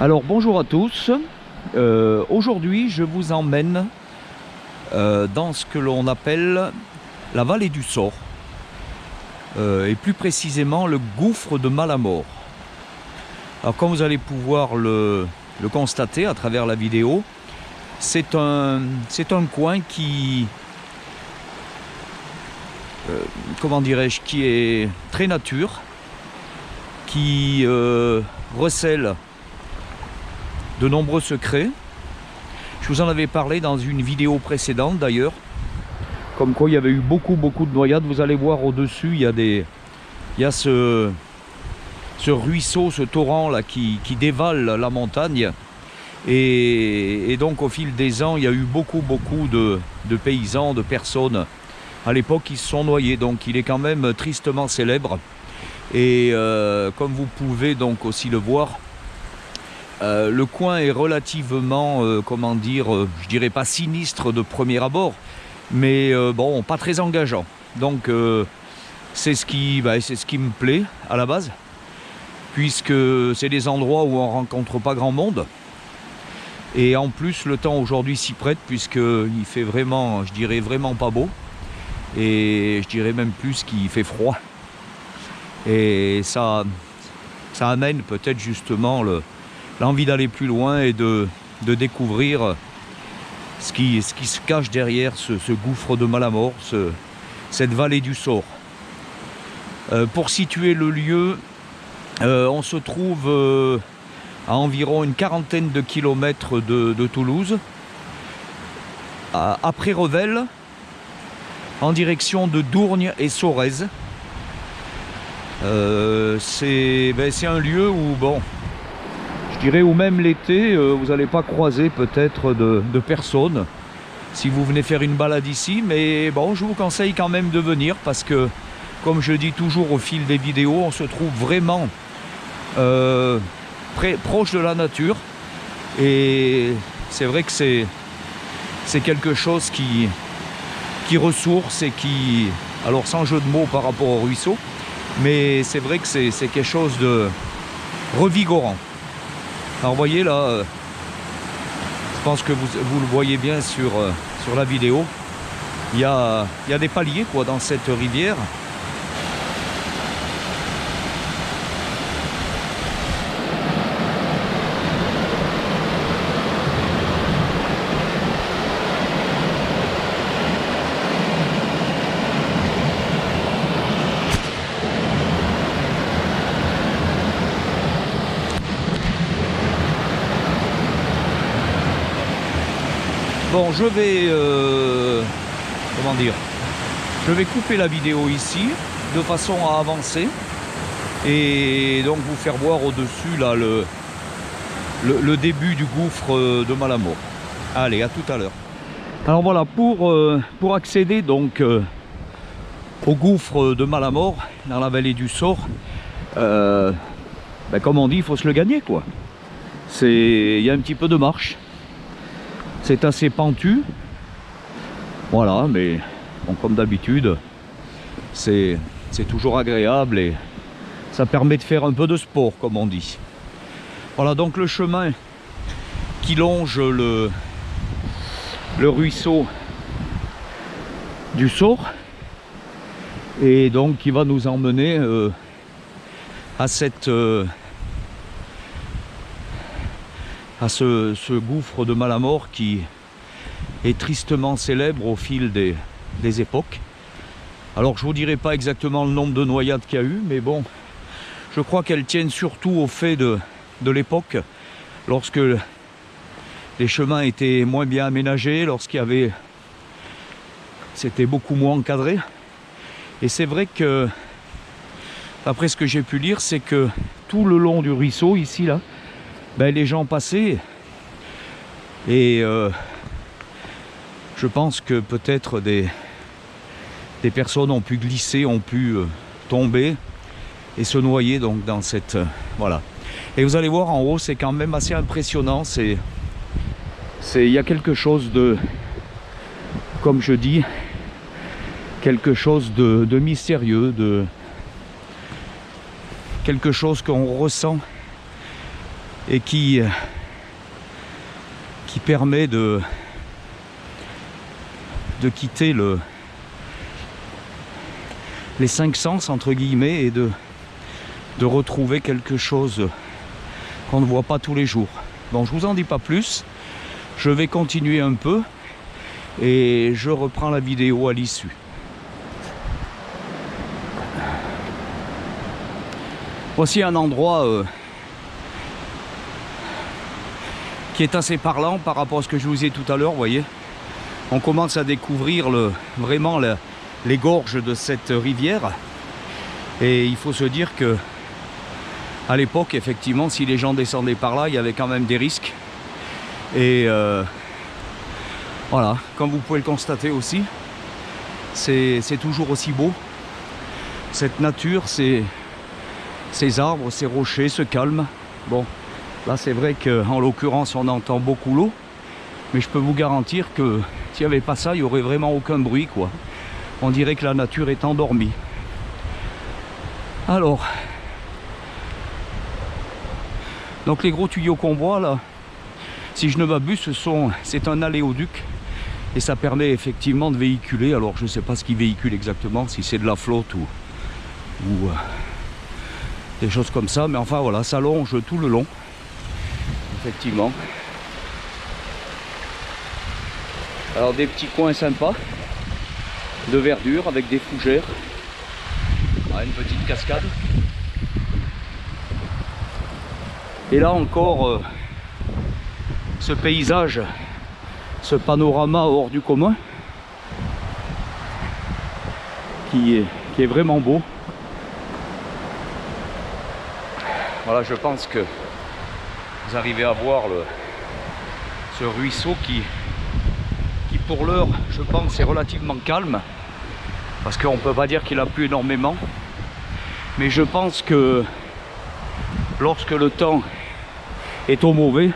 Alors bonjour à tous, aujourd'hui je vous emmène dans ce que l'on appelle la vallée du Sort, et plus précisément le gouffre de Malamort. Alors comme vous allez pouvoir le constater à travers la vidéo, c'est un coin qui, comment dirais-je, qui est très nature, qui recèle de nombreux secrets. Je vous en avais parlé dans une vidéo précédente d'ailleurs, comme quoi il y avait eu beaucoup de noyades. Vous allez voir au-dessus, il y a ce ruisseau, ce torrent là qui dévale la montagne. Et donc au fil des ans, il y a eu beaucoup de paysans, de personnes à l'époque qui se sont noyés. Donc il est quand même tristement célèbre. Et comme vous pouvez donc aussi le voir, le coin est relativement, comment dire, je dirais pas sinistre de premier abord, mais bon, pas très engageant. Donc c'est ce qui me plaît à la base, puisque c'est des endroits où on rencontre pas grand monde. Et en plus, le temps aujourd'hui s'y prête, puisqu'il fait vraiment, je dirais vraiment pas beau. Et je dirais même plus qu'il fait froid. Et ça amène peut-être justement l'envie d'aller plus loin et de découvrir ce qui se cache derrière ce gouffre de Malamort, cette vallée du Sort. Pour situer le lieu, on se trouve à environ une quarantaine de kilomètres de Toulouse, après Revel, en direction de Dourgne et Sorèze. C'est un lieu où, bon, je dirais où même l'été, vous n'allez pas croiser peut-être de personnes si vous venez faire une balade ici, mais bon, je vous conseille quand même de venir parce que, comme je dis toujours au fil des vidéos, on se trouve vraiment proche de la nature, et c'est vrai que c'est quelque chose qui ressource et qui, alors sans jeu de mots par rapport au ruisseau, mais c'est vrai que c'est quelque chose de revigorant. Alors vous voyez là, je pense que vous le voyez bien sur la vidéo, il y a des paliers quoi dans cette rivière. Bon, je vais comment dire, je vais couper la vidéo ici de façon à avancer et donc vous faire voir au-dessus là le début du gouffre de Malamort. Allez, à tout à l'heure. Alors voilà, pour accéder donc au gouffre de Malamort dans la vallée du Sort, comme on dit, il faut se le gagner quoi. Il y a un petit peu de marche. C'est assez pentu, voilà, mais bon, comme d'habitude, c'est toujours agréable et ça permet de faire un peu de sport, comme on dit. Voilà donc le chemin qui longe le ruisseau du Sort et donc qui va nous emmener à ce gouffre de Malamort qui est tristement célèbre au fil des époques. Alors je vous dirai pas exactement le nombre de noyades qu'il y a eu, mais bon, je crois qu'elles tiennent surtout au fait de l'époque, lorsque les chemins étaient moins bien aménagés, c'était beaucoup moins encadré. Et c'est vrai que, d'après ce que j'ai pu lire, c'est que tout le long du ruisseau, ici là, les gens passaient et je pense que peut-être des personnes ont pu glisser, ont pu tomber et se noyer donc dans cette voilà. Et vous allez voir en haut, c'est quand même assez impressionnant. Il y a quelque chose de, comme je dis, quelque chose de mystérieux, de quelque chose qu'on ressent et qui permet de quitter les cinq sens entre guillemets et de retrouver quelque chose qu'on ne voit pas tous les jours. Bon, je vous en dis pas plus, je vais continuer un peu et je reprends la vidéo à l'issue. Voici un endroit qui est assez parlant par rapport à ce que je vous ai dit tout à l'heure, vous voyez. On commence à découvrir vraiment les gorges de cette rivière. Et il faut se dire que à l'époque, effectivement, si les gens descendaient par là, il y avait quand même des risques. Et voilà, comme vous pouvez le constater aussi, c'est toujours aussi beau. Cette nature, ces arbres, ces rochers, ce calme. Bon, là c'est vrai qu'en l'occurrence on entend beaucoup l'eau, mais je peux vous garantir que s'il n'y avait pas ça, il n'y aurait vraiment aucun bruit, quoi. On dirait que la nature est endormie. Alors, donc les gros tuyaux qu'on voit là, si je ne m'abuse, c'est un aléoduc et ça permet effectivement de véhiculer. Alors je ne sais pas ce qu'il véhicule exactement, si c'est de la flotte ou des choses comme ça, mais enfin voilà, ça longe tout le long, effectivement. Alors des petits coins sympas de verdure avec des fougères, une petite cascade. Et là encore, ce paysage, ce panorama hors du commun, qui est vraiment beau. Voilà, je pense que vous arrivez à voir ce ruisseau qui pour l'heure, je pense, est relativement calme, parce qu'on ne peut pas dire qu'il a plu énormément, mais je pense que lorsque le temps est au mauvais,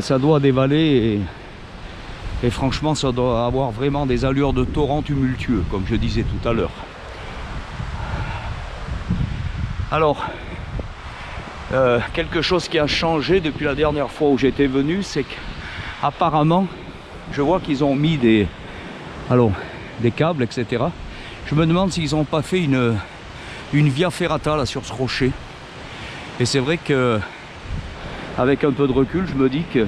ça doit dévaler et franchement ça doit avoir vraiment des allures de torrent tumultueux, comme je disais tout à l'heure. Alors, quelque chose qui a changé depuis la dernière fois où j'étais venu, c'est qu'apparemment, je vois qu'ils ont mis des câbles, etc. Je me demande s'ils n'ont pas fait une via ferrata là sur ce rocher. Et c'est vrai que, avec un peu de recul, je me dis que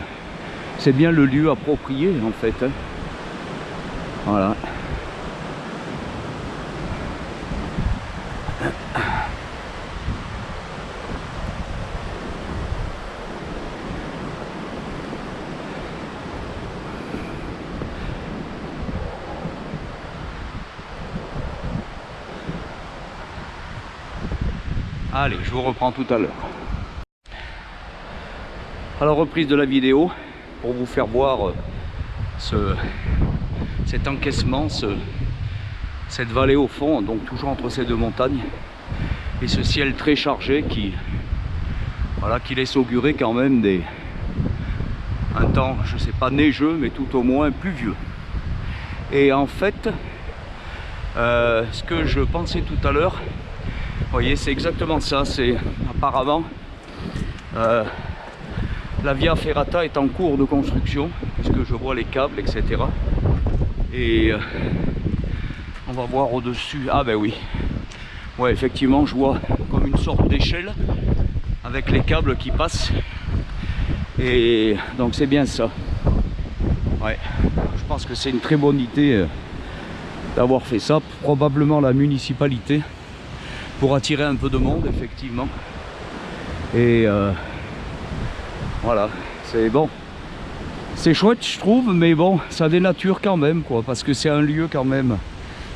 c'est bien le lieu approprié en fait. Hein. Voilà. Allez, je vous reprends tout à l'heure. Alors, reprise de la vidéo pour vous faire voir cet encaissement, cette vallée au fond, donc toujours entre ces deux montagnes, et ce ciel très chargé qui laisse augurer quand même un temps, je sais pas neigeux, mais tout au moins pluvieux. Et en fait, ce que je pensais tout à l'heure, vous voyez, c'est exactement ça. C'est apparemment la via ferrata est en cours de construction, puisque je vois les câbles, etc. Et on va voir au-dessus. Ah ben oui, ouais, effectivement, je vois comme une sorte d'échelle avec les câbles qui passent. Et donc c'est bien ça. Ouais, je pense que c'est une très bonne idée d'avoir fait ça. Probablement la municipalité, pour attirer un peu de monde, effectivement. Et voilà, c'est bon, c'est chouette, je trouve, mais bon, ça dénature quand même, quoi, parce que c'est un lieu quand même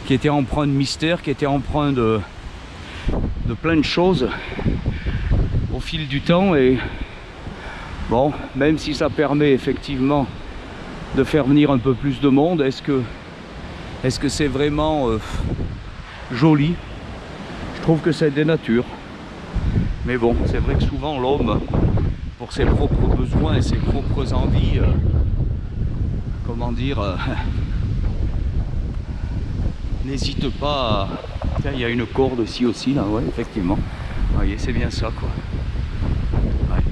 qui était empreint de mystère, qui était empreint de plein de choses au fil du temps. Et bon, même si ça permet effectivement de faire venir un peu plus de monde, est-ce que c'est vraiment joli? Je trouve que c'est des natures. Mais bon, c'est vrai que souvent l'homme, pour ses propres besoins et ses propres envies, comment dire, n'hésite pas à... Tiens, il y a une corde ici aussi, là, ouais, effectivement. Vous voyez, c'est bien ça, quoi. Ouais.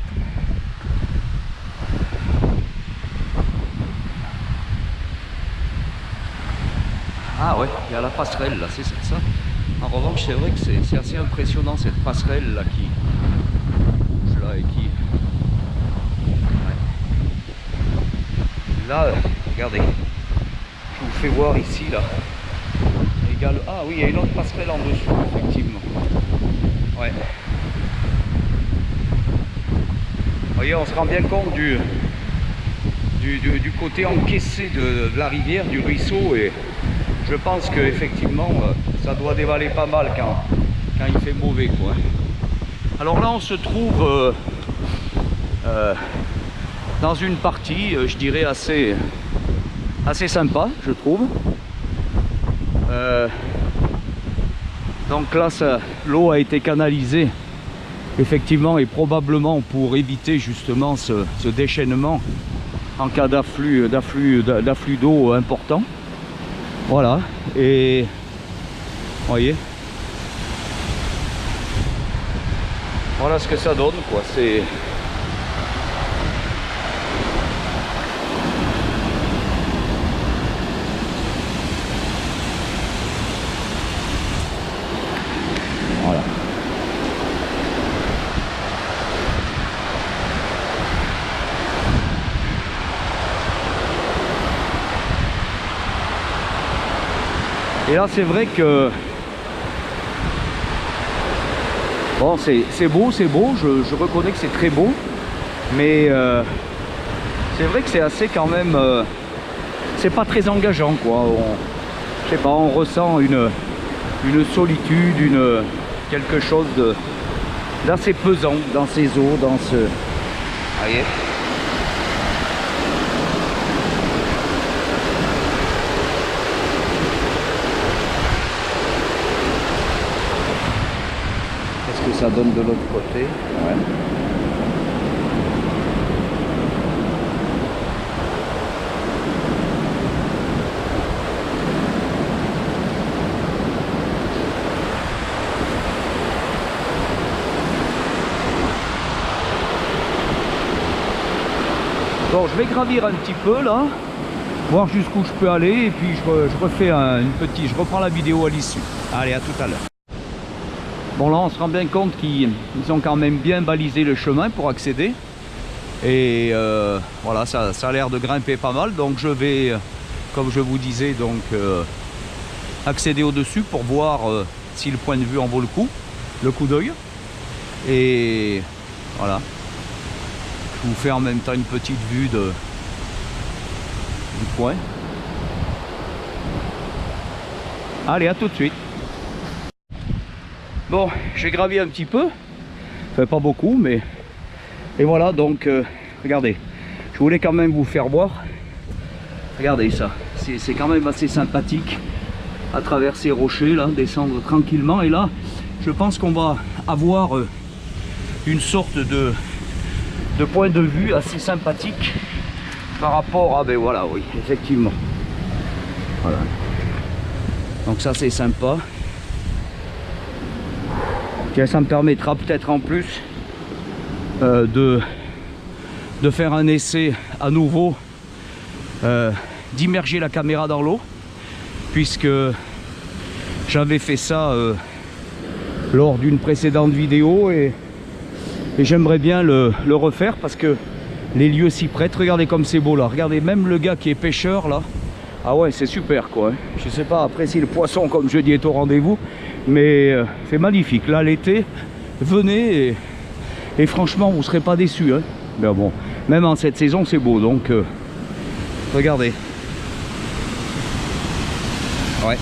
Ah ouais, il y a la passerelle là, c'est ça. En revanche, c'est vrai que c'est assez impressionnant cette passerelle là qui bouge là et qui... Ouais. Là, regardez, je vous fais voir ici là. Ah oui, il y a une autre passerelle en dessous, effectivement. Ouais. Vous voyez, on se rend bien compte du côté encaissé de la rivière, du ruisseau, et je pense que effectivement ça doit dévaler pas mal quand il fait mauvais, quoi. Alors là on se trouve dans une partie, je dirais assez sympa, je trouve. Donc là l'eau a été canalisée effectivement, et probablement pour éviter justement ce déchaînement en cas d'afflux d'eau important. Voilà, et vous voyez, voilà ce que ça donne, quoi. C'est voilà. Et là c'est vrai que bon, c'est beau, je reconnais que c'est très beau, mais c'est vrai que c'est assez quand même, c'est pas très engageant, quoi. Je sais pas, on ressent une solitude, quelque chose d'assez pesant dans ces eaux, dans ce... Vous voyez ? Qu'est-ce que ça donne de l'autre côté? Ouais. Bon, je vais gravir un petit peu là, voir jusqu'où je peux aller, et puis je refais je reprends la vidéo à l'issue. Allez, à tout à l'heure. Bon, là on se rend bien compte qu'ils ont quand même bien balisé le chemin pour accéder, et voilà, ça a l'air de grimper pas mal, donc je vais, comme je vous disais, donc accéder au dessus pour voir si le point de vue en vaut le coup d'œil, et voilà. Je vous fais en même temps une petite vue du coin. Allez, à tout de suite. Bon, j'ai gravi un petit peu, enfin pas beaucoup, mais... Et voilà, donc, regardez, je voulais quand même vous faire voir. Regardez ça, c'est quand même assez sympathique, à travers ces rochers, là, descendre tranquillement. Et là, je pense qu'on va avoir une sorte de point de vue assez sympathique par rapport à... Ben voilà, oui, effectivement. Voilà. Donc ça, c'est sympa. Ça me permettra peut-être en plus de faire un essai à nouveau, d'immerger la caméra dans l'eau, puisque j'avais fait ça lors d'une précédente vidéo, et j'aimerais bien le refaire parce que les lieux s'y prêtent. Regardez comme c'est beau là, regardez, même le gars qui est pêcheur là, ah ouais, c'est super, quoi. Je sais pas après si le poisson, comme je dis, est au rendez-vous, mais c'est magnifique. Là, l'été, venez et franchement, vous ne serez pas déçus, hein. Mais bon, même en cette saison, c'est beau, donc regardez. Ouais.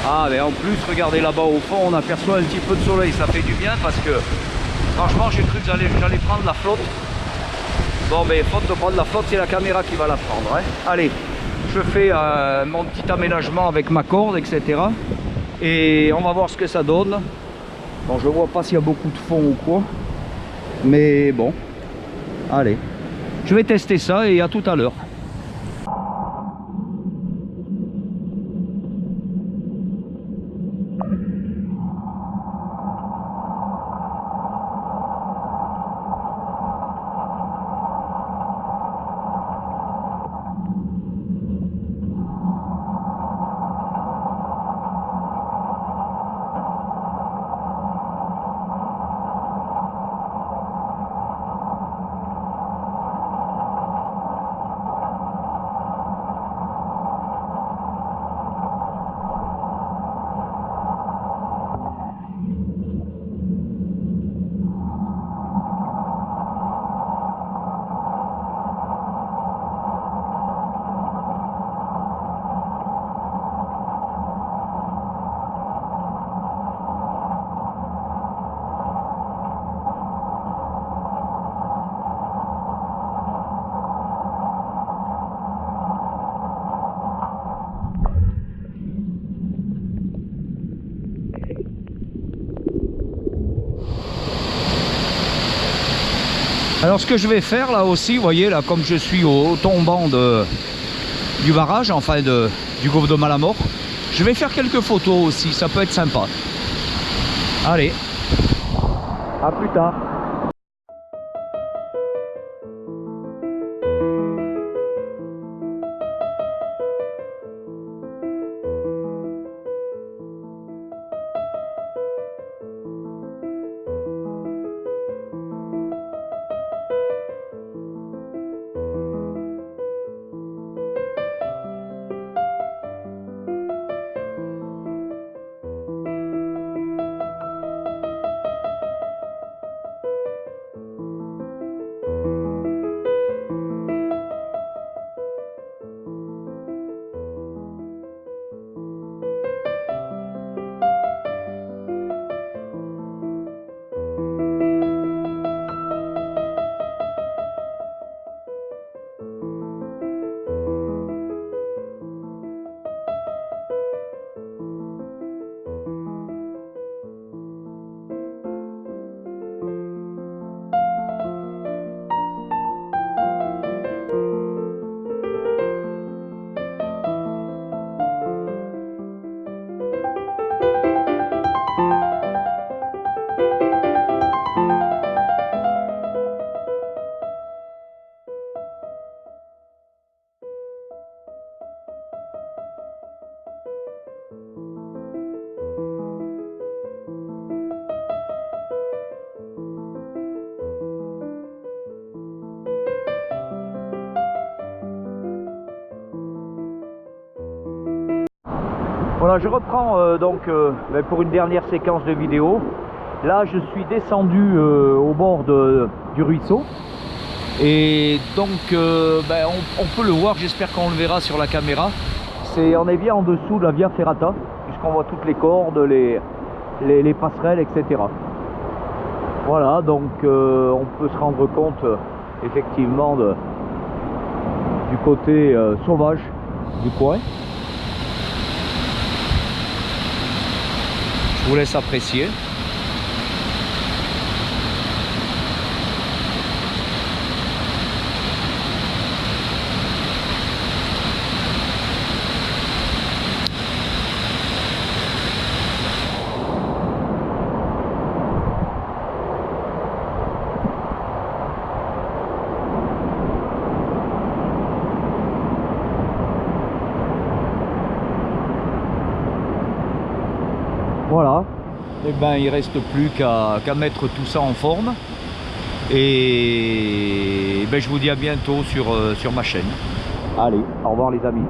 Ah, mais en plus, regardez là-bas au fond, on aperçoit un petit peu de soleil, ça fait du bien, parce que franchement, j'ai cru que j'allais prendre la flotte. Bon, mais faute de prendre la flotte, c'est la caméra qui va la prendre, hein. Allez, je fais mon petit aménagement avec ma corde, etc. Et on va voir ce que ça donne. Bon, je vois pas s'il y a beaucoup de fond ou quoi, mais bon, allez, je vais tester ça et à tout à l'heure. Alors ce que je vais faire là aussi, vous voyez là, comme je suis au tombant du barrage, enfin du gouffre de Malamort, je vais faire quelques photos aussi, ça peut être sympa. Allez, à plus tard. Voilà, je reprends pour une dernière séquence de vidéo. Là, je suis descendu au bord du ruisseau. Et donc, on peut le voir, j'espère qu'on le verra sur la caméra. On est bien en dessous de la Via Ferrata, puisqu'on voit toutes les cordes, les passerelles, etc. Voilà, donc on peut se rendre compte effectivement du côté sauvage du coin. Je vous laisse apprécier. Voilà, et ben il reste plus qu'à mettre tout ça en forme. Et ben, je vous dis à bientôt sur ma chaîne. Allez, au revoir les amis.